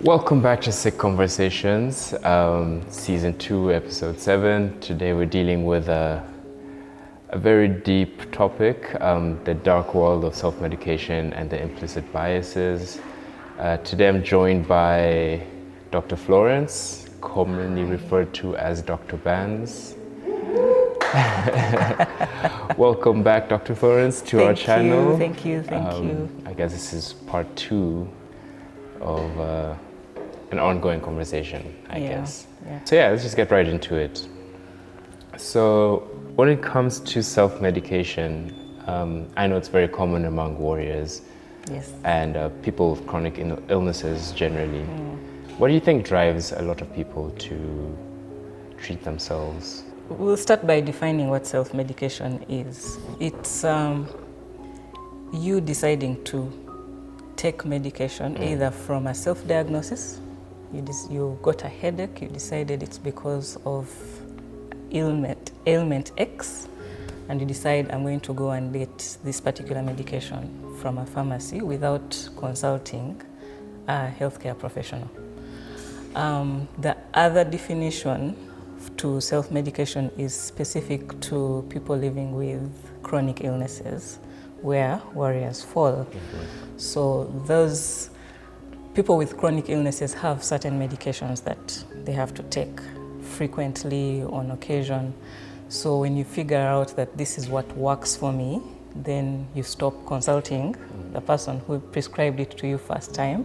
Welcome back to Sick Conversations, Season 2, Episode 7. Today we're dealing with a very deep topic, the dark world of self-medication and the implicit biases. Today I'm joined by Dr. Florence, commonly referred to as Dr. Bands. Welcome back, Dr. Florence, to our channel. Thank you. I guess this is part 2 of an ongoing conversation, I guess. Yeah. So let's just get right into it. So when it comes to self-medication, I know it's very common among warriors and people with chronic illnesses generally. What do you think drives a lot of people to treat themselves? We'll start by defining what self-medication is. It's you deciding to take medication either from a self-diagnosis. You got a headache, you decided it's because of ailment X, and you decide I'm going to go and get this particular medication from a pharmacy without consulting a healthcare professional. The other definition to self-medication is specific to people living with chronic illnesses, where warriors fall. So those people with chronic illnesses have certain medications that they have to take frequently on occasion. So when you figure out that this is what works for me, then you stop consulting the person who prescribed it to you first time,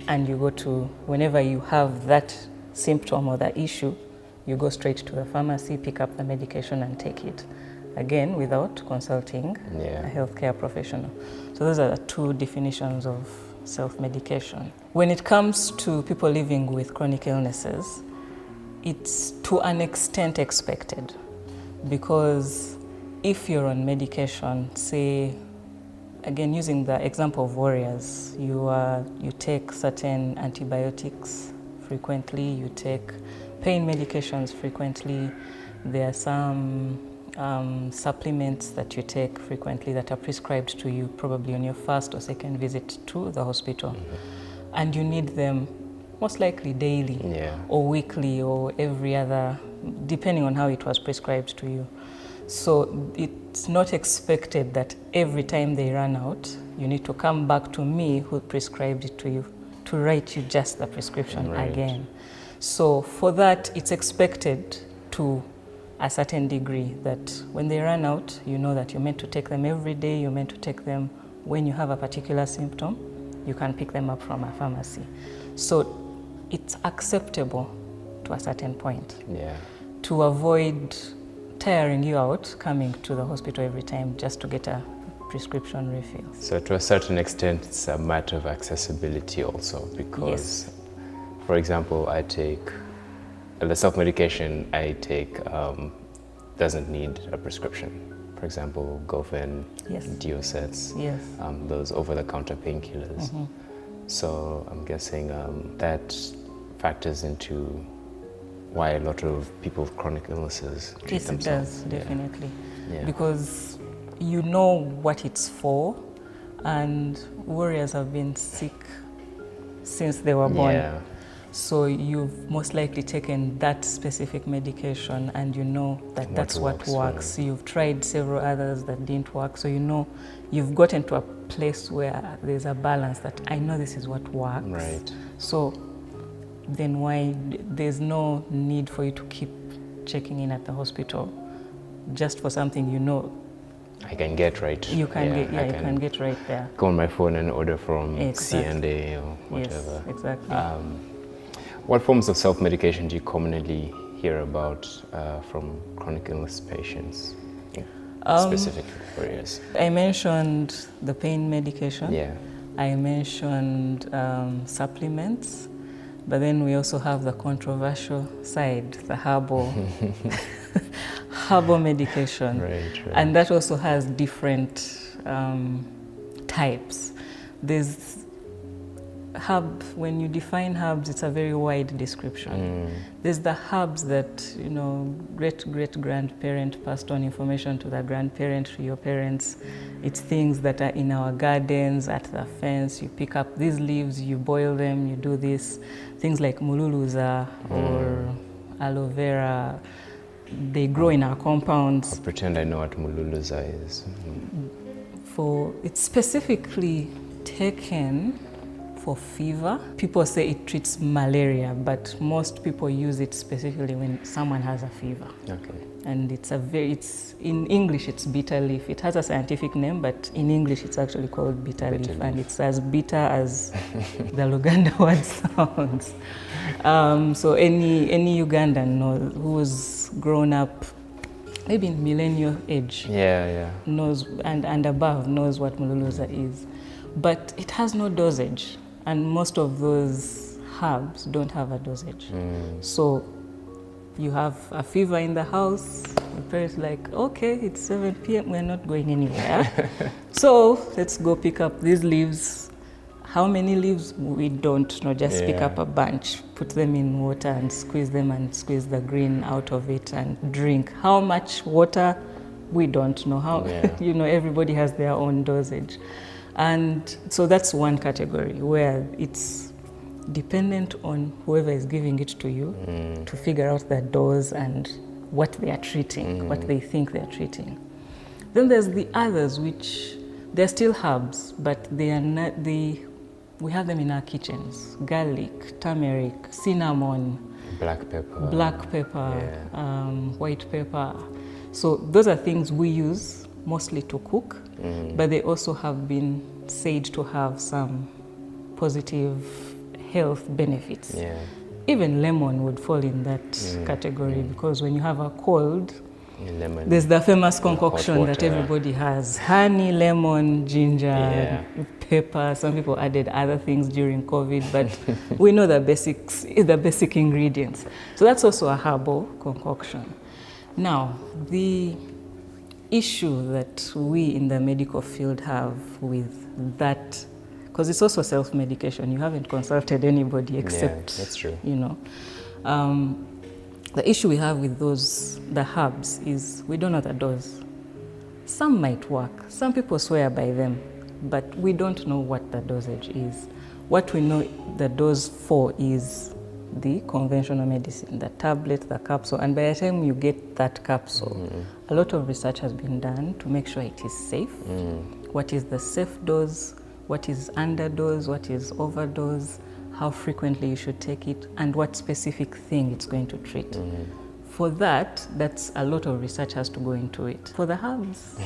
and you go to, whenever you have that symptom or that issue, you go straight to the pharmacy, pick up the medication and take it. Again, without consulting a healthcare professional. So those are the two definitions of self-medication. When it comes to people living with chronic illnesses, it's to an extent expected, because if you're on medication, say, again using the example of warriors, you take certain antibiotics frequently, you take pain medications frequently, there are some supplements that you take frequently that are prescribed to you probably on your first or second visit to the hospital. And you need them most likely daily or weekly or every other, depending on how it was prescribed to you. So it's not expected that every time they run out, you need to come back to me who prescribed it to you to write you just the prescription again. So for that, it's expected to a certain degree that when they run out, you know that you're meant to take them every day, you're meant to take them when you have a particular symptom, you can pick them up from a pharmacy. So it's acceptable to a certain point to avoid tiring you out coming to the hospital every time just to get a prescription refill. So to a certain extent, it's a matter of accessibility also, because for example, I take the self-medication I take doesn't need a prescription. For example, Gofen, Diosets, those over-the-counter painkillers. So I'm guessing that factors into why a lot of people with chronic illnesses treat themselves. It does, definitely. Because you know what it's for, and warriors have been sick since they were born. So you've most likely taken that specific medication and you know that that's what works. You've tried several others that didn't work, so you know you've gotten to a place where there's a balance that I know this is what works. So then why there's no need for you to keep checking in at the hospital just for something you know I can get right. You can you can get right there. Go on my phone and order from C&A or whatever. Yes, exactly. What forms of self-medication do you commonly hear about from chronic illness patients, specifically warriors? I mentioned the pain medication. I mentioned supplements, but then we also have the controversial side, the herbal medication. And that also has different types. There's herb, when you define herbs, it's a very wide description. There's the herbs that, you know, great-great-grandparent passed on information to the grandparent, to your parents. It's things that are in our gardens, at the fence. You pick up these leaves, you boil them, you do this. Things like mululuza or aloe vera, they grow in our compounds. I'll pretend I know what mululuza is. It's specifically taken for fever. People say it treats malaria, but most people use it specifically when someone has a fever. Okay. And it's in English it's bitter leaf. It has a scientific name, but in English it's actually called bitter leaf, and it's as bitter as the Luganda word sounds. So any Ugandan knows, who's grown up maybe in millennial age, knows and above knows what mululuza is. But it has no dosage, and most of those herbs don't have a dosage. So you have a fever in the house, your parents are like, okay, it's 7 p.m., we're not going anywhere. So let's go pick up these leaves. How many leaves? We don't know, just pick up a bunch, put them in water and squeeze the green out of it and drink. How much water? We don't know. How, you know, everybody has their own dosage. And so that's one category where it's dependent on whoever is giving it to you to figure out the dose and what they are treating, what they think they are treating. Then there's the others, which they're still herbs, but they are not, we have them in our kitchens. Garlic, turmeric, cinnamon, black pepper, white pepper. So those are things we use mostly to cook, but they also have been said to have some positive health benefits. Even lemon would fall in that category, because when you have a cold, there's the famous concoction that everybody has: honey, lemon, ginger, pepper. Some people added other things during COVID, but we know the basic ingredients. So that's also a herbal concoction. Now, the issue that we in the medical field have with that, because it's also self-medication, you haven't consulted anybody except, that's true. You know. The issue we have with the herbs is we don't know the dose. Some might work, some people swear by them, but we don't know what the dosage is. What we know the dose for is the conventional medicine, the tablet, the capsule, and by the time you get that capsule, a lot of research has been done to make sure it is safe. What is the safe dose, what is underdose, what is overdose, how frequently you should take it, and what specific thing it's going to treat. For that's a lot of research has to go into it. For the herbs,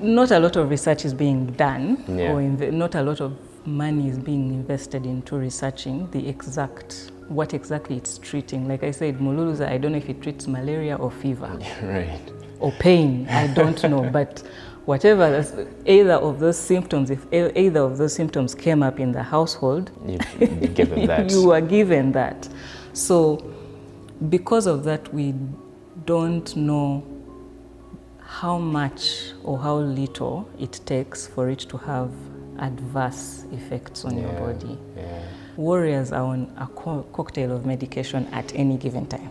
not a lot of research is being done, or not a lot of money is being invested into researching what exactly it's treating. Like I said, mululuza, I don't know if it treats malaria or fever, or pain, I don't know, but whatever, either of those symptoms, if either of those symptoms came up in the household, you're given that. You are given that. So because of that, we don't know how much or how little it takes for it to have adverse effects on your body. Warriors are on a cocktail of medication at any given time.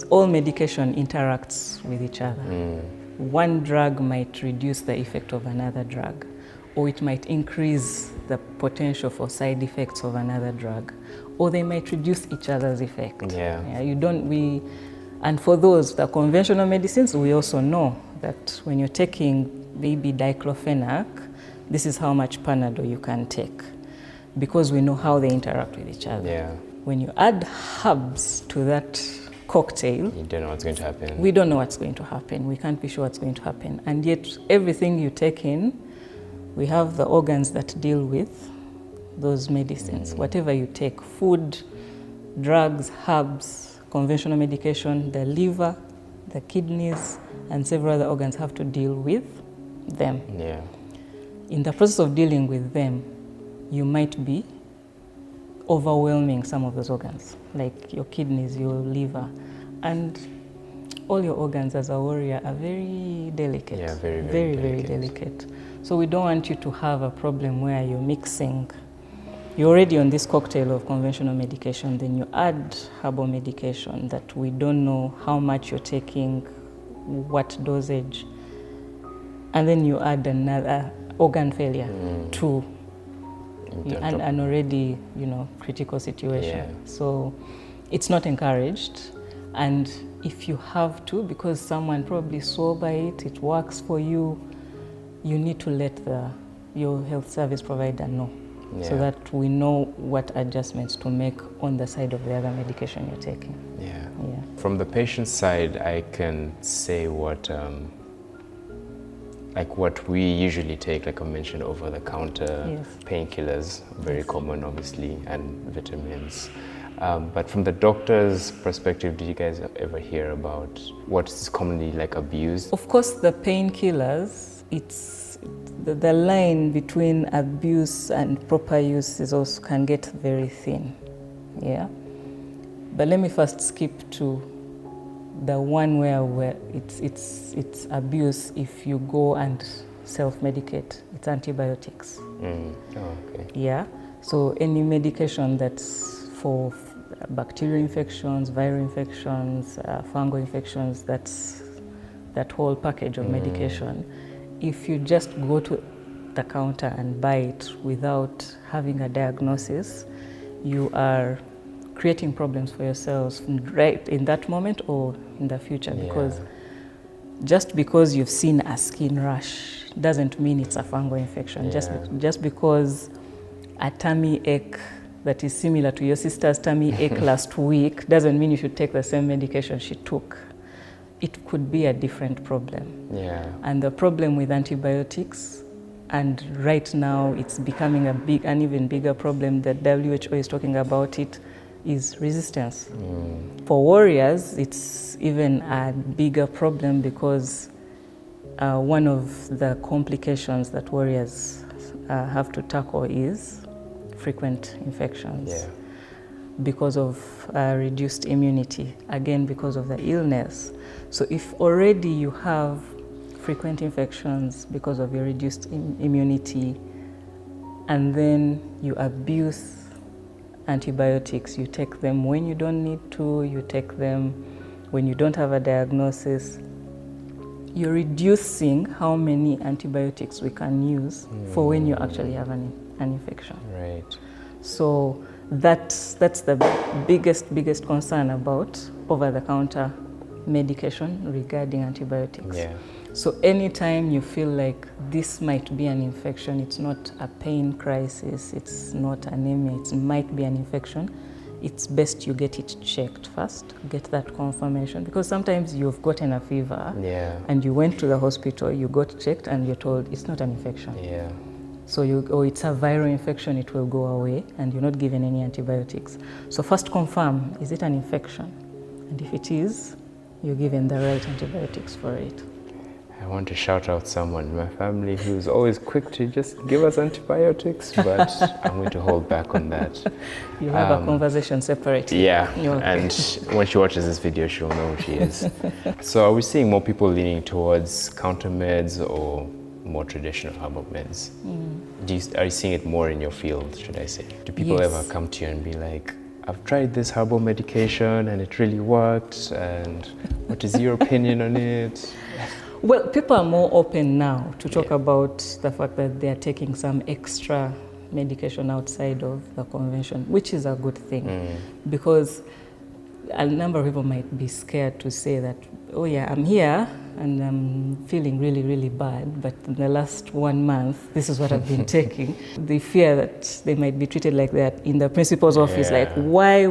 All medication interacts with each other. One drug might reduce the effect of another drug, or it might increase the potential for side effects of another drug, or they might reduce each other's effect. And for the conventional medicines, we also know that when you're taking maybe diclofenac, this is how much Panadol you can take, because we know how they interact with each other. When you add herbs to that cocktail, you don't know what's going to happen. We don't know what's going to happen. We can't be sure what's going to happen. And yet, everything you take in, we have the organs that deal with those medicines. Whatever you take, food, drugs, herbs, conventional medication, the liver, the kidneys, and several other organs have to deal with them. In the process of dealing with them, you might be overwhelming some of those organs, like your kidneys, your liver, and all your organs as a warrior are very delicate. Very delicate. Very delicate. So we don't want you to have a problem where you're mixing, you're already on this cocktail of conventional medication, then you add herbal medication that we don't know how much you're taking, what dosage, and then you add another organ failure to an already, critical situation. Yeah. So it's not encouraged. And if you have to, because someone probably swore by it, it works for you, you need to let your health service provider know. Yeah. So that we know what adjustments to make on the side of the other medication you're taking. Yeah. Yeah. From the patient side, I can say what we usually take, like I mentioned, over the counter. Yes. Painkillers, very common obviously, and vitamins. But from the doctor's perspective, did you guys ever hear about what is commonly abused? Of course, the painkillers, it's the line between abuse and proper use can get very thin. Yeah. But let me first skip to the one where it's abuse if you go and self-medicate. It's antibiotics. Oh, okay. Yeah. So any medication that's for bacterial infections, viral infections, fungal infections, that's that whole package of medication. If you just go to the counter and buy it without having a diagnosis, you are creating problems for yourselves right in that moment or in the future. Yeah. Because just because you've seen a skin rash doesn't mean it's a fungal infection. Yeah. Just because a tummy ache that is similar to your sister's tummy ache last week doesn't mean you should take the same medication she took. It could be a different problem. Yeah. And the problem with antibiotics, and right now it's becoming an even bigger problem that WHO is talking about it, is resistance. For warriors, it's even a bigger problem because one of the complications that warriors have to tackle is frequent infections. Yeah. Because of reduced immunity, again because of the illness. So if already you have frequent infections because of your reduced immunity, and then you abuse antibiotics, you take them when you don't need to, you take them when you don't have a diagnosis, you're reducing how many antibiotics we can use for when you actually have an infection. Right. So that's the biggest concern about over-the-counter medication regarding antibiotics. Yeah. So anytime you feel like this might be an infection, it's not a pain crisis, it's not anemia, it might be an infection, it's best you get it checked first, get that confirmation, because sometimes you've gotten a fever and you went to the hospital, you got checked and you're told it's not an infection. Yeah. So it's a viral infection, it will go away, and you're not given any antibiotics. So first confirm, is it an infection? And if it is, you're given the right antibiotics for it. I want to shout out someone in my family who's always quick to just give us antibiotics, but I'm going to hold back on that. You'll have a conversation separately. Yeah, Okay. and when she watches this video, she'll know who she is. So are we seeing more people leaning towards counter meds or more traditional herbal meds? Are you seeing it more in your field, should I say? Do people Yes. ever come to you and be like, I've tried this herbal medication and it really worked, and what is your opinion on it? Well, people are more open now to talk about the fact that they are taking some extra medication outside of the convention, which is a good thing, because a number of people might be scared to say that, oh yeah, I'm here and I'm feeling really, really bad, but in the last 1 month, this is what I've been taking. They fear that they might be treated like that in the principal's office, like why,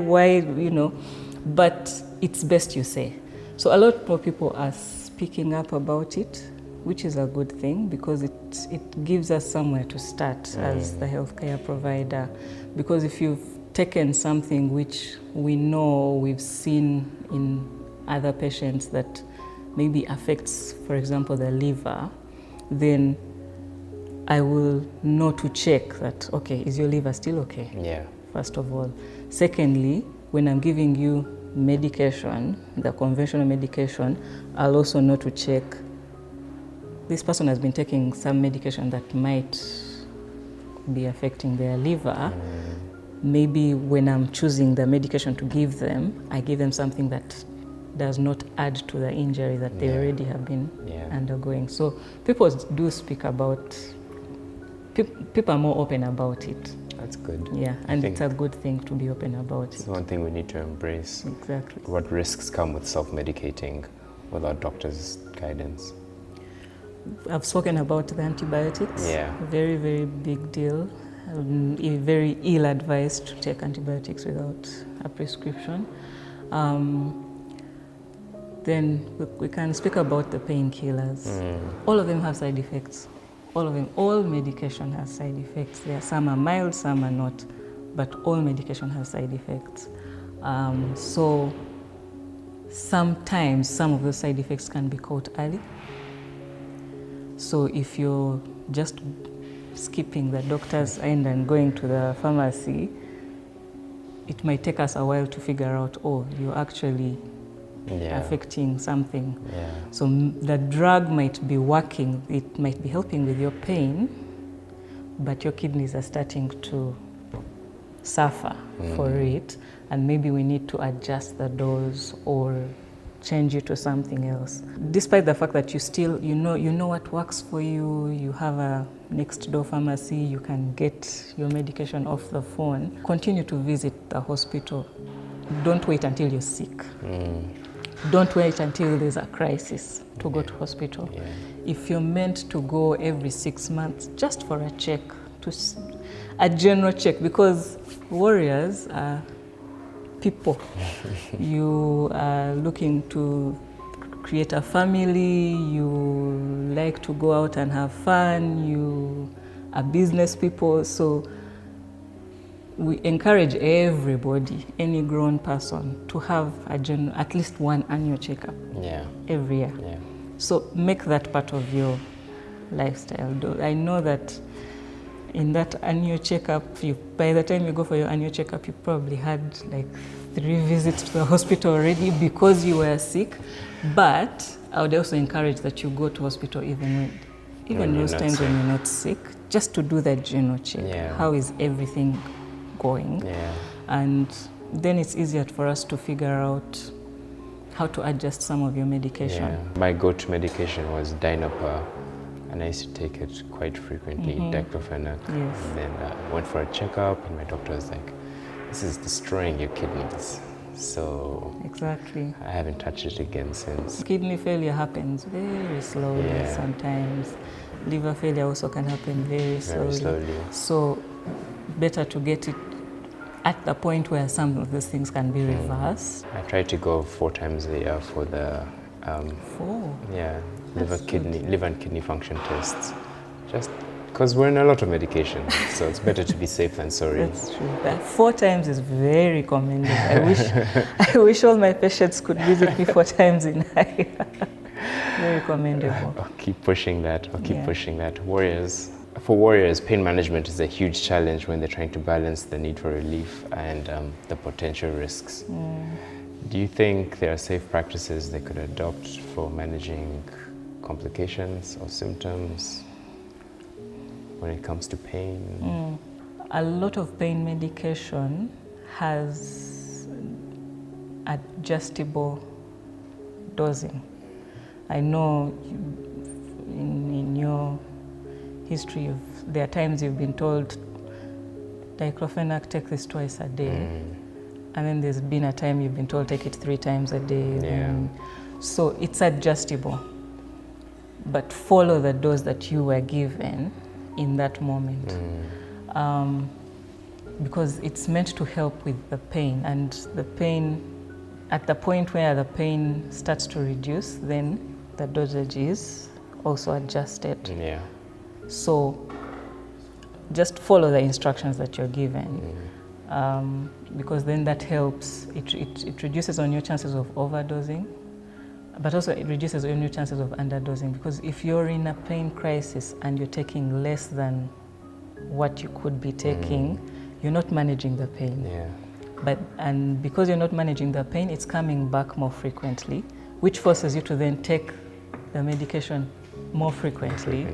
but it's best you say. So a lot more people are speaking up about it, which is a good thing, because it gives us somewhere to start as the healthcare provider. Because if you've taken something which we know, we've seen in other patients that maybe affects, for example, the liver, then I will know to check that, okay, is your liver still okay? Yeah. First of all. Secondly, when I'm giving you medication, the conventional medication, I'll also know to check this person has been taking some medication that might be affecting their liver, maybe when I'm choosing the medication to give them, I give them something that does not add to the injury that they already have been undergoing. So people do speak about, people are more open about it. That's good. Yeah, and it's a good thing to be open about it. It's one thing we need to embrace. Exactly. What risks come with self-medicating without doctor's guidance? I've spoken about the antibiotics. Yeah. Very, very big deal. Very ill-advised to take antibiotics without a prescription. Then we can speak about the painkillers. All of them have side effects. All of them, all medication has side effects. Some are mild, some are not, but all medication has side effects. So sometimes some of those side effects can be caught early. So if you're just skipping the doctor's end and going to the pharmacy, it might take us a while to figure out, oh, you're actually affecting something. So the drug might be working, it might be helping with your pain, but your kidneys are starting to suffer for it, and maybe we need to adjust the dose or change it to something else. Despite the fact that you still, you know what works for you, you have a next door pharmacy, you can get your medication off the phone, continue to visit the hospital. Don't wait until you're sick. Don't wait until there's a crisis to go to hospital. If you're meant to go every 6 months, just for a check, a general check, because warriors are people. You are looking to create a family, you like to go out and have fun, you are business people, so we encourage everybody, any grown person, to have at least one annual checkup every year. So make that part of your lifestyle. I know that in that annual checkup, by the time you go for your annual checkup, you probably had like 3 visits to the hospital already because you were sick. But I would also encourage that you go to hospital even those times when you're not sick, just to do that general check. How is everything going? And then it's easier for us to figure out how to adjust some of your medication. My go-to medication was Dinapa, and I used to take it quite frequently, diclofenac. And then I went for a checkup, and my doctor was like, this is destroying your kidneys. So exactly. I haven't touched it again since. Kidney failure happens very slowly sometimes. Liver failure also can happen very slowly. So better to get it at the point where some of those things can be reversed. I try to go 4 times a year for the 4? liver and kidney function tests. Just because we're on a lot of medication, so it's better to be safe than sorry. That's true. That 4 times is very commended. I wish all my patients could visit me 4 times in a year. Very commendable. I'll keep pushing that. For warriors, pain management is a huge challenge when they're trying to balance the need for relief and the potential risks. Do you think there are safe practices they could adopt for managing complications or symptoms when it comes to pain? A lot of pain medication has adjustable dosing. I know in your history, there are times you've been told, diclofenac, take this twice a day. And then there's been a time you've been told, take it 3 times a day. So it's adjustable. But follow the dose that you were given in that moment. Because it's meant to help with the pain. And the pain, at the point where the pain starts to reduce, then the dosage is also adjusted. So just follow the instructions that you're given, because then that helps. It reduces on your chances of overdosing, but also it reduces on your chances of underdosing, because if you're in a pain crisis and you're taking less than what you could be taking, you're not managing the pain. And because you're not managing the pain, it's coming back more frequently, which forces you to then take the medication more frequently,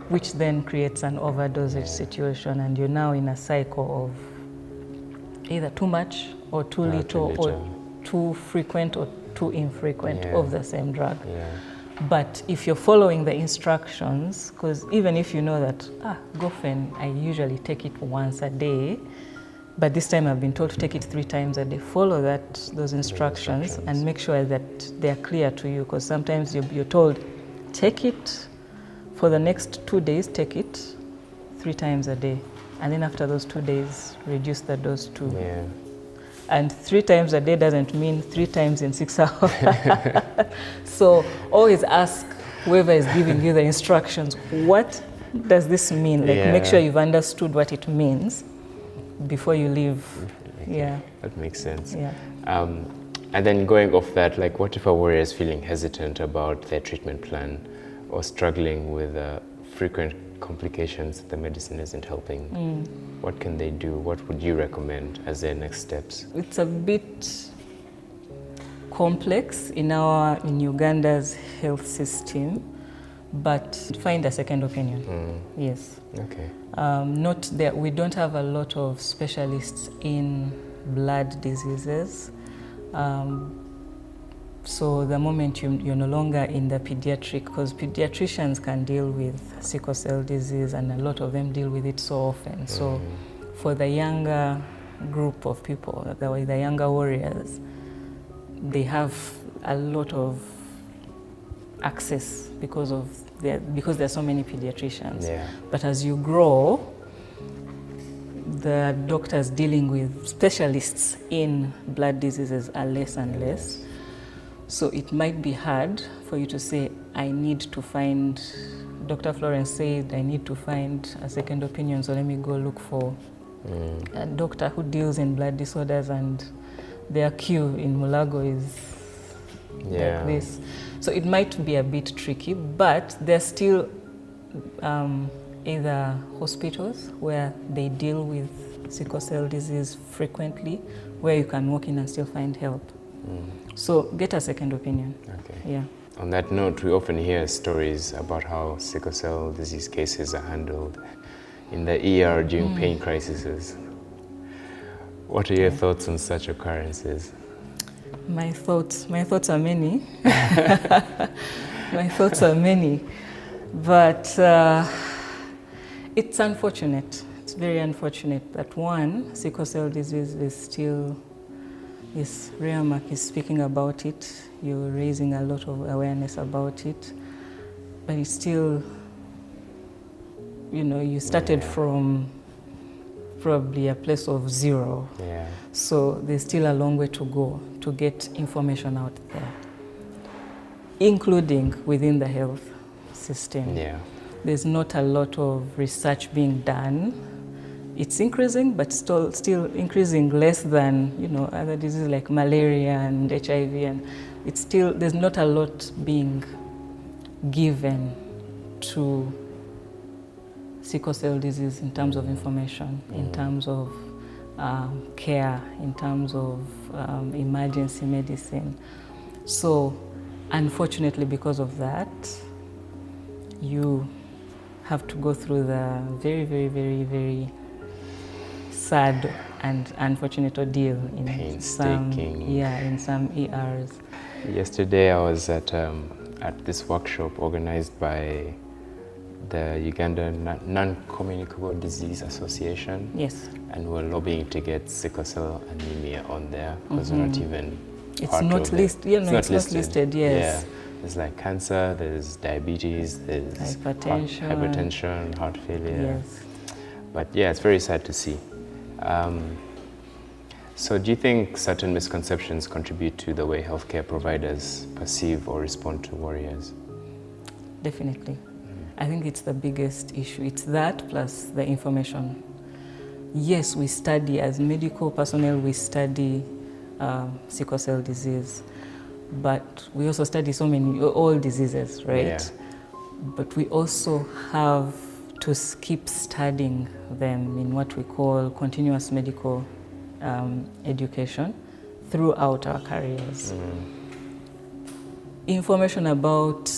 which then creates an overdosage situation, and you're now in a cycle of either too much or too little, or too frequent or too infrequent of the same drug. But if you're following the instructions, because even if you know that, Gofen, I usually take it once a day, but this time I've been told to take it 3 times a day, follow those instructions and make sure that they're clear to you, because sometimes you're told, take it for the next 2 days, take it 3 times a day. And then after those 2 days, reduce the dose to... And 3 times a day doesn't mean 3 times in 6 hours. So always ask whoever is giving you the instructions, what does this mean? Like, make sure you've understood what it means before you leave. That makes sense. And then going off that, like, what if a warrior is feeling hesitant about their treatment plan or struggling with frequent complications that the medicine isn't helping? What can they do? What would you recommend as their next steps? It's a bit complex in Uganda's health system, but find a second opinion. Yes. Okay. Not that we don't have a lot of specialists in blood diseases. So the moment you're no longer in the pediatric, because pediatricians can deal with sickle cell disease, and a lot of them deal with it so often. So for the younger group of people, the younger warriors, they have a lot of access because there are so many pediatricians. But as you grow, the doctors dealing with specialists in blood diseases are less and less. So it might be hard for you to say, I need to find, Dr. Florence said, I need to find a second opinion, so let me go look for a doctor who deals in blood disorders, and their queue in Mulago is like this. So it might be a bit tricky, but there's still either hospitals where they deal with sickle cell disease frequently, where you can walk in and still find help. So get a second opinion. On that note, we often hear stories about how sickle cell disease cases are handled in the ER during pain crises. What are your thoughts on such occurrences? My thoughts are many. My thoughts are many, but it's unfortunate. It's very unfortunate that sickle cell disease is still... Yes, Riamak is speaking about it. You're raising a lot of awareness about it. But it's still, you started from probably a place of 0. So there's still a long way to go to get information out there, including within the health system. There's not a lot of research being done. It's increasing, but still increasing less than other diseases like malaria and HIV, and there's not a lot being given to sickle cell disease in terms of information, in terms of care, in terms of emergency medicine. So unfortunately, because of that, you have to go through the very, very, very, very sad and unfortunate ordeal in some ERs. Yesterday I was at this workshop organized by the Uganda Non-Communicable Disease Association. And we're lobbying to get sickle cell anemia on there, because we're not even It's not listed. There's like cancer, there's diabetes, there's hypertension, heart failure. But it's very sad to see. So do you think certain misconceptions contribute to the way healthcare providers perceive or respond to warriors? Definitely. I think it's the biggest issue. It's that plus the information. Yes, we study, as medical personnel, we study sickle cell disease, but we also study all diseases, right? But we also have to keep studying them in what we call continuous medical education throughout our careers. Information about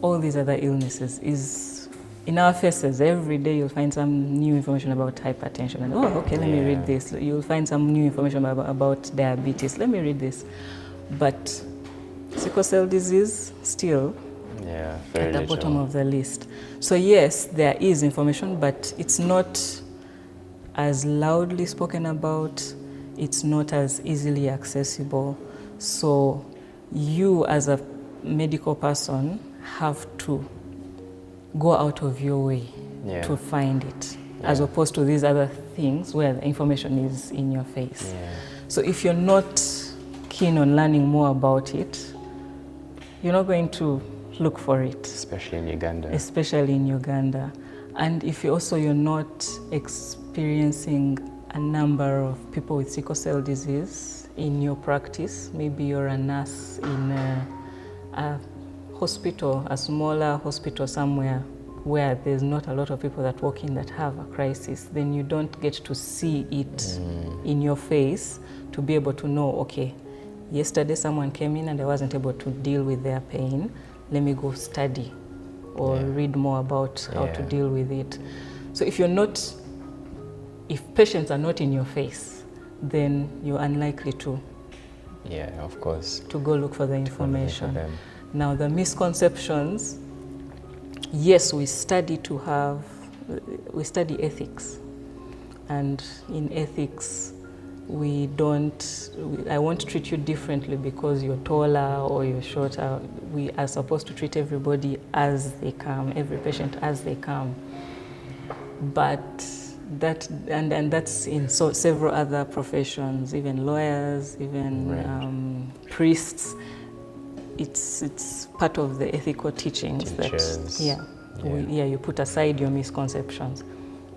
all these other illnesses is in our faces. Every day you'll find some new information about hypertension. And okay, let me read this. You'll find some new information about diabetes. Let me read this. But sickle cell disease still at the bottom of the list. So yes, there is information, but it's not as loudly spoken about. It's not as easily accessible. So you as a medical person have to go out of your way to find it, as opposed to these other things where the information is in your face. So if you're not keen on learning more about it, you're not going to look for it. Especially in Uganda. Especially in Uganda. And if you're not experiencing a number of people with sickle cell disease in your practice, maybe you're a nurse in a hospital, a smaller hospital somewhere where there's not a lot of people that walk in that have a crisis, then you don't get to see it in your face to be able to know, okay, yesterday someone came in and I wasn't able to deal with their pain. Let me go study or read more about how to deal with it. So if patients are not in your face, then you're unlikely to of course, to go look for the information. Now the misconceptions, yes, we study ethics, and in ethics I won't treat you differently because you're taller or you're shorter. We are supposed to treat everybody as they come, every patient as they come. But that's in several other professions, even lawyers, even priests. It's part of the ethical teachings. Teachers. You put aside your misconceptions,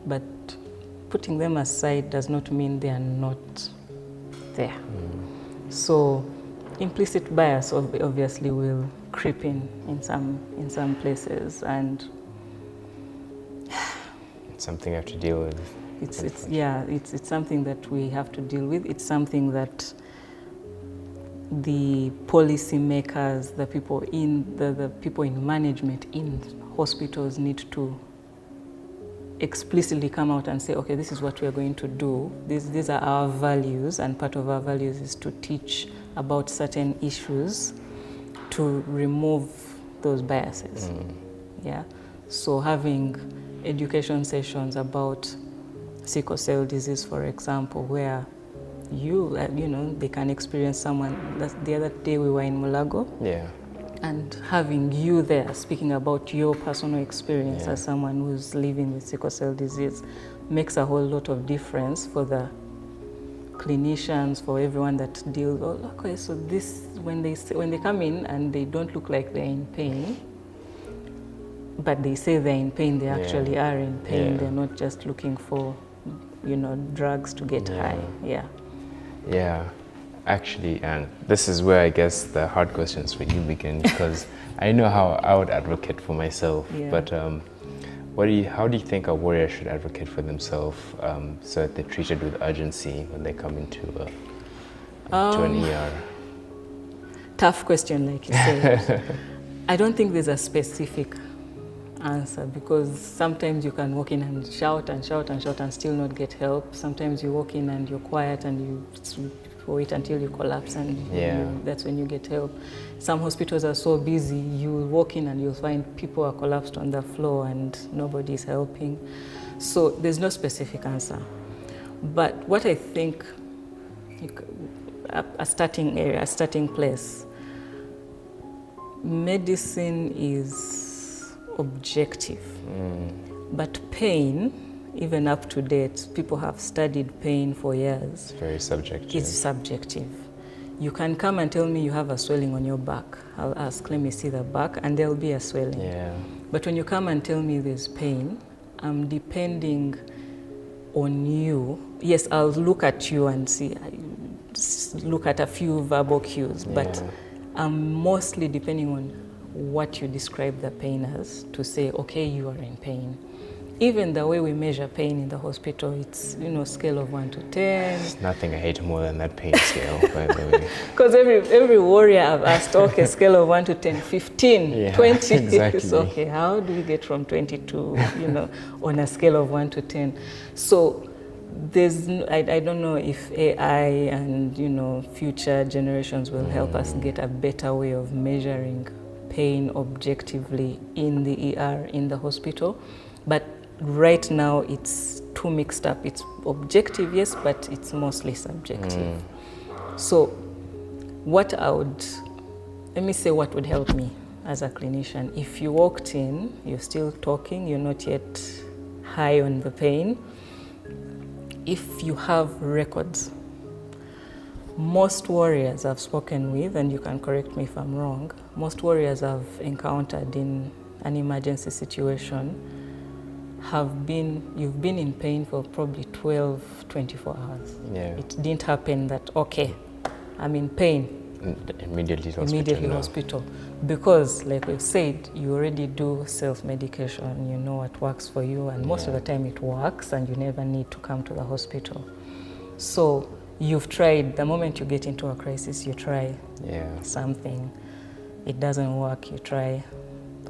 but putting them aside does not mean they are not there. So implicit bias obviously will creep in some places, and it's something you have to deal with. It's something that we have to deal with. It's something that the policy makers, the people in management in hospitals need to explicitly come out and say, okay, this is what we are going to do. These are our values, and part of our values is to teach about certain issues to remove those biases. So having education sessions about sickle cell disease, for example, where they can experience someone. The other day we were in Mulago, and having you there speaking about your personal experience as someone who's living with sickle cell disease makes a whole lot of difference for the clinicians, for everyone that deals. Okay, so this when they come in and they don't look like they're in pain, but they say they're in pain, they actually are in pain. They're not just looking for drugs to get high. Actually, and this is where I guess the hard questions for you begin, because I know how I would advocate for myself, but how do you think a warrior should advocate for themselves so that they're treated with urgency when they come into an ER? Tough question, like you said. I don't think there's a specific answer, because sometimes you can walk in and shout and shout and shout and still not get help. Sometimes you walk in and you're quiet and you wait until you collapse, and that's when you get help. Some hospitals are so busy, you walk in and you'll find people are collapsed on the floor and nobody's helping. So there's no specific answer. But what I think, a starting area, a starting place, medicine is objective, but pain, even up to date, people have studied pain for years. It's very subjective. It's subjective. You can come and tell me you have a swelling on your back. I'll ask, let me see the back, and there'll be a swelling. But when you come and tell me there's pain, I'm depending on you. Yes, I'll look at you and look at a few verbal cues, but I'm mostly depending on what you describe the pain as to say, okay, you are in pain. Even the way we measure pain in the hospital, it's, you know, scale of 1 to 10. There's nothing I hate more than that pain scale, by the way. Because every warrior I've asked, okay, scale of 1 to 10, 15, Yeah, 20. exactly. So, okay, how do we get from 20 to, you know, on a scale of 1 to 10? So there's, I don't know if AI and, you know, future generations will help us get a better way of measuring pain objectively in the ER, in the hospital. But right now it's too mixed up. It's objective, yes, but it's mostly subjective. So what let me say what would help me as a clinician. If you walked in, you're still talking, you're not yet high on the pain, if you have records, most warriors I've spoken with, and you can correct me if I'm wrong, most warriors I've encountered in an emergency situation you've been in pain for probably 12, 24 hours. Yeah. It didn't happen that, okay, I'm in pain. Immediately hospital. Immediately hospital. Because, like we've said, you already do self-medication, you know what works for you, and most of the time it works, and you never need to come to the hospital. So you've tried, the moment you get into a crisis, you try something. It doesn't work, you try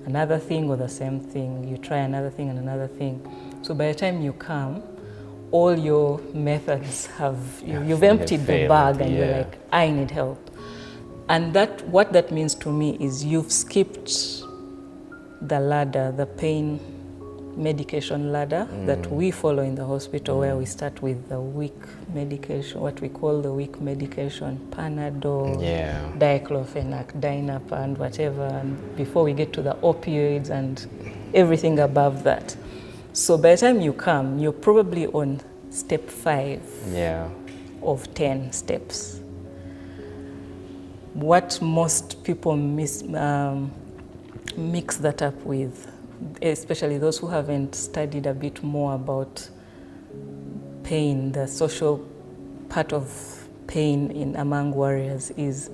another thing or the same thing, you try another thing and another thing. So by the time you come, all your methods you've emptied the bag, and you're like, I need help. And what that means to me is you've skipped the ladder, the pain medication ladder that we follow in the hospital, where we start with the weak medication, what we call the weak medication, Panadol, diclofenac, Dynap, and whatever, and before we get to the opioids and everything above that. So by the time you come, you're probably on step 5 of 10 steps. What most people mix that up with, especially those who haven't studied a bit more about pain, the social part of pain among warriors, is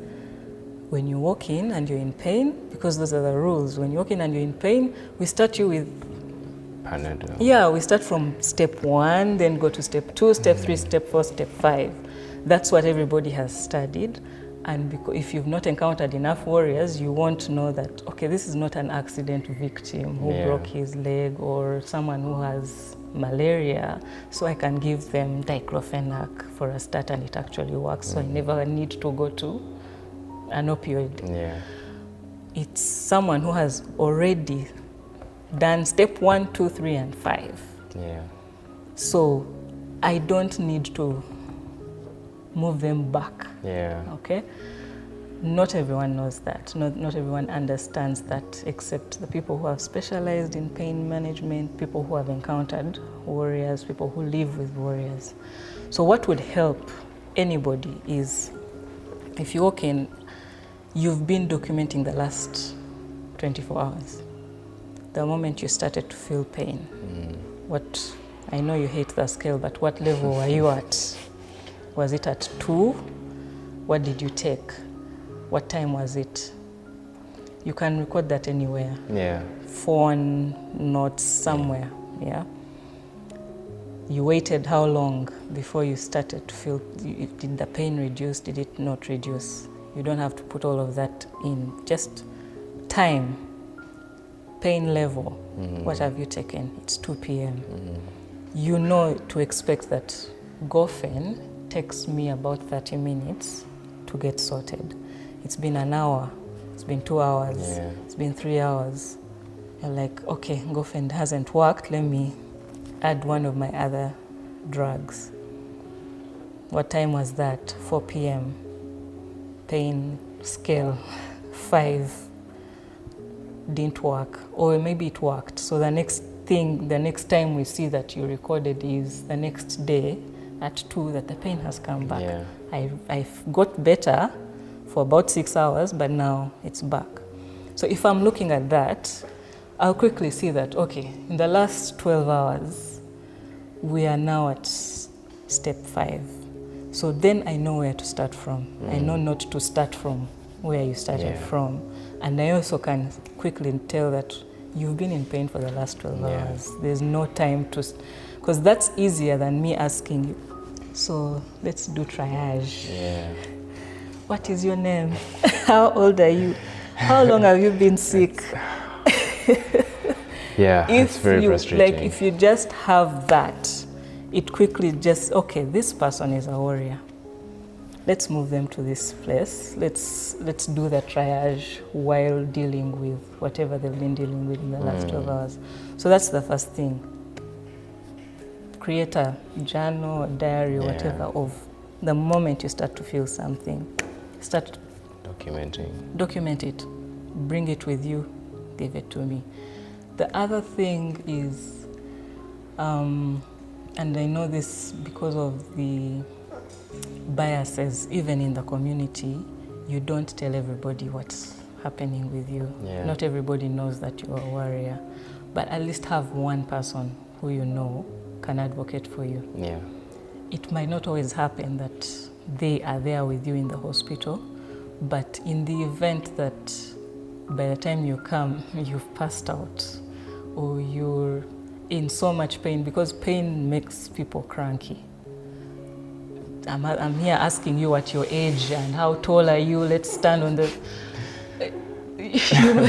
when you walk in and you're in pain, because those are the rules. When you walk in and you're in pain, we start you with Panadol. Yeah, we start from step 1, then go to step 2, step 3, step 4, step 5. That's what everybody has studied. And if you've not encountered enough warriors, you won't know that, okay, this is not an accident victim who broke his leg or someone who has malaria, so I can give them diclofenac for a start and it actually works, so I never need to go to an opioid. Yeah. It's someone who has already done step 1, 2, 3, and 5. Yeah. So I don't need to move them back. Yeah. Okay? Not everyone knows that. Not everyone understands that, except the people who have specialized in pain management, people who have encountered warriors, people who live with warriors. So what would help anybody is, if you walk in, you've been documenting the last 24 hours. The moment you started to feel pain, I know you hate the scale, but what level were you at? Was it at 2? What did you take? What time was it? You can record that anywhere. Yeah. Phone, notes, somewhere. Yeah. You waited how long before you started to feel? Did the pain reduce? Did it not reduce? You don't have to put all of that in. Just time, pain level. What have you taken? It's 2 p.m. You know to expect that Gofen takes me about 30 minutes to get sorted. It's been an hour, it's been 2 hours, it's been 3 hours. You're like, okay, Gofen hasn't worked, let me add one of my other drugs. What time was that? 4 p.m. Pain scale 5 didn't work, or maybe it worked. So the next time we see that you recorded is the next day at 2 that the pain has come back. Yeah. I've got better for about 6 hours, but now it's back. So if I'm looking at that, I'll quickly see that, okay, in the last 12 hours, we are now at step 5. So then I know where to start from. I know not to start from where you started from. And I also can quickly tell that you've been in pain for the last 12 Yeah. hours. There's no time to, because that's easier than me asking you, so let's do triage. Yeah. What is your name? How old are you? How long have you been sick? Yeah, it's very frustrating. Like, if you just have that, it quickly just, okay, this person is a warrior. Let's move them to this place. Let's do the triage while dealing with whatever they've been dealing with in the last 12 hours. So that's the first thing. Create a journal, a diary, Yeah. whatever, of the moment you start to feel something. Start document it. Bring it with you. Give it to me. The other thing is, and I know this because of the biases, even in the community, you don't tell everybody what's happening with you. Yeah. Not everybody knows that you're a warrior, but at least have one person who you know can advocate for you. Yeah. It might not always happen that they are there with you in the hospital, but in the event that by the time you come, you've passed out, or you're in so much pain, because pain makes people cranky. I'm here asking you at your age and how tall are you? Let's stand on the.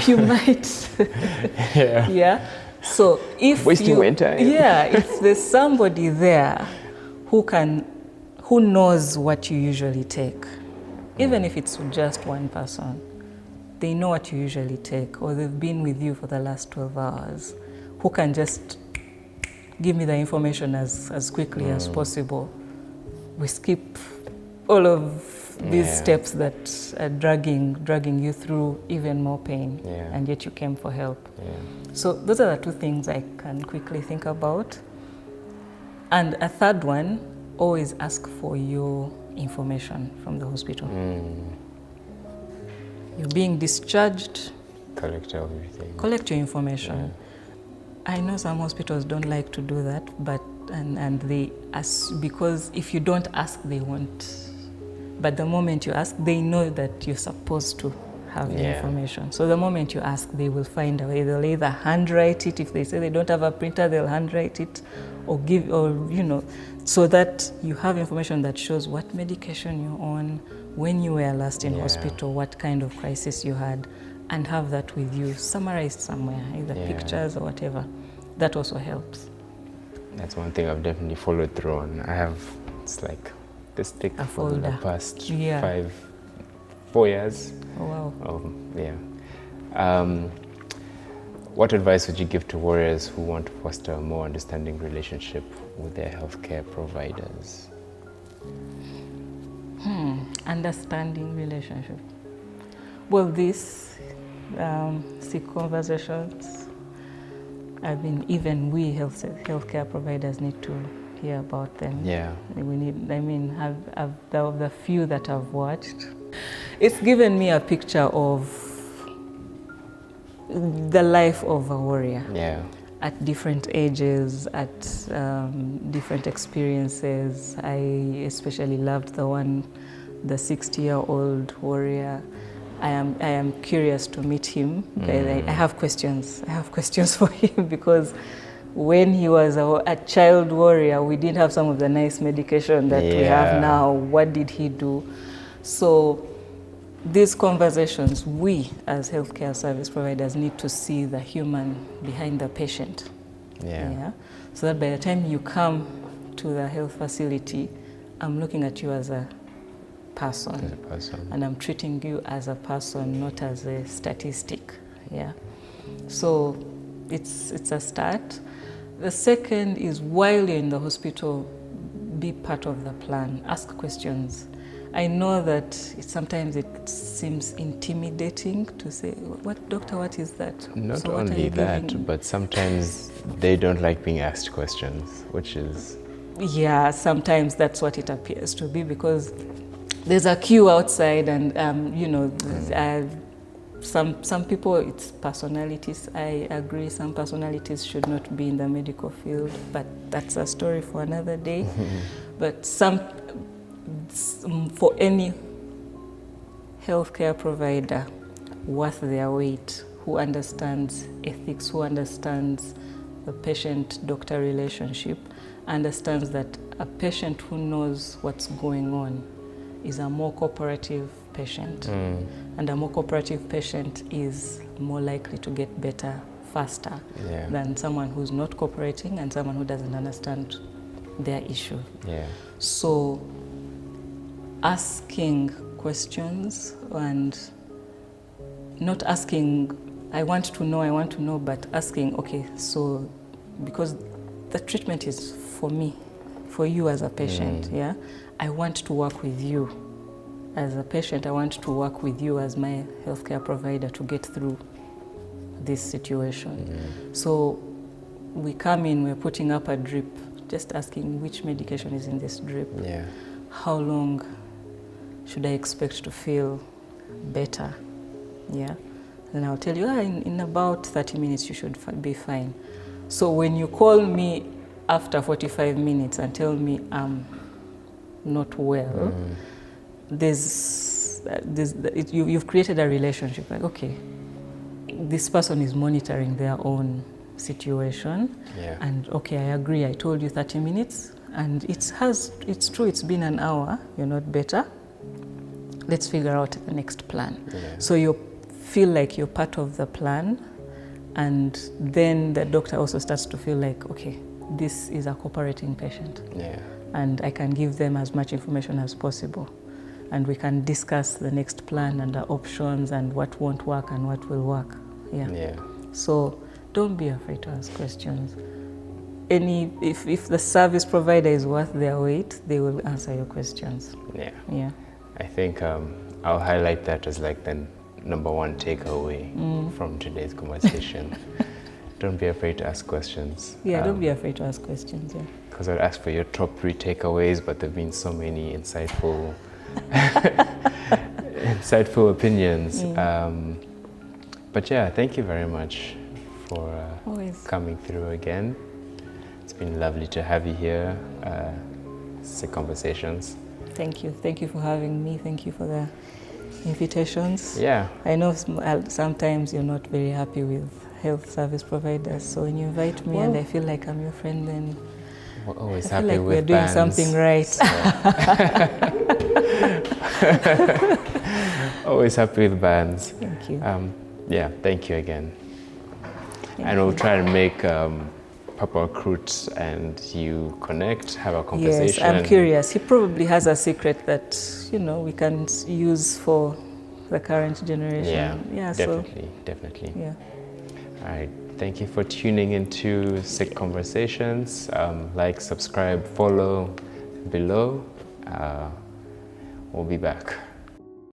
You might. Yeah. Yeah. So if Wasting my time. Yeah, if there's somebody there who knows what you usually take, even if it's just one person, they know what you usually take, or they've been with you for the last 12 hours, who can just give me the information as quickly as possible. We skip all of these steps that are dragging you through even more pain, and yet you came for help. Yeah. So those are the two things I can quickly think about. And a third one, always ask for your information from the hospital. You're being discharged. Collect everything. Collect your information. Yeah. I know some hospitals don't like to do that, but and they ask, because if you don't ask, they won't. But the moment you ask, they know that you're supposed to have the information. So the moment you ask, they will find a way. They'll either handwrite it. If they say they don't have a printer, they'll handwrite it, or so that you have information that shows what medication you're on, when you were last in hospital, what kind of crisis you had, and have that with you, summarized somewhere, either pictures or whatever. That also helps. That's one thing I've definitely followed through on. It's like this thick for the past 4 years. Oh, wow. What advice would you give to warriors who want to foster a more understanding relationship with their healthcare providers? Understanding relationship. Well, these sick conversations, even we healthcare providers need to hear about them. Yeah. Of the few that I've watched, it's given me a picture of the life of a warrior. Yeah. At different ages, at different experiences. I especially loved the 60-year-old warrior. I am curious to meet him. I have questions. I have questions for him, because when he was a child warrior, we didn't have some of the nice medication that we have now. What did he do? So these conversations, we as healthcare service providers need to see the human behind the patient. So that by the time you come to the health facility, I'm looking at you as a person. And I'm treating you as a person, not as a statistic. So it's a start. The second is, while you're in the hospital, be part of the plan. Ask questions. I know that sometimes it seems intimidating to say, "What, doctor, what is that?" Not only that, but sometimes they don't like being asked questions, which is... Yeah, sometimes that's what it appears to be, because there's a queue outside, and some people, it's personalities. I agree, some personalities should not be in the medical field, but that's a story for another day. But for any healthcare provider worth their weight, who understands ethics, who understands the patient-doctor relationship, understands that a patient who knows what's going on is a more cooperative patient. And a more cooperative patient is more likely to get better faster than someone who's not cooperating and someone who doesn't understand their issue. So asking questions and not asking, I want to know, but asking, okay, so because the treatment is for me, for you as a patient, I want to work with you as a patient. I want to work with you as my healthcare provider to get through this situation. So we come in, we're putting up a drip, just asking which medication is in this drip. How long should I expect to feel better? And I'll tell you, in about 30 minutes you should be fine. So when you call me after 45 minutes and tell me I'm not well, you've created a relationship. Like, okay, this person is monitoring their own situation, and okay, I agree. I told you 30 minutes, and it's true. It's been an hour. You're not better. Let's figure out the next plan. So you feel like you're part of the plan, and then the doctor also starts to feel like, okay, this is a cooperating patient, and I can give them as much information as possible, and we can discuss the next plan and the options and what won't work and what will work. So don't be afraid to ask questions. If the service provider is worth their weight, they will answer your questions. I think I'll highlight that as like the number one takeaway from today's conversation. Don't be afraid to ask questions. Don't be afraid to ask questions. Because I'd ask for your top 3 takeaways, but there've been so many insightful, insightful opinions. But thank you very much for coming through again. It's been lovely to have you here. Sick Conversations. Thank you. Thank you for having me. Thank you for the invitations. I know sometimes you're not very happy with health service providers, so when you invite me and I feel like I'm your friend, then we're always I happy feel like with we're doing something right. So. Always happy with bands. Thank you. Thank you again. And we'll try to make Papa recruit and you connect, have a conversation. Yes, I'm curious. He probably has a secret that, we can use for the current generation. Definitely. All right. Thank you for tuning into Sick Conversations. Like, subscribe, follow below. We'll be back.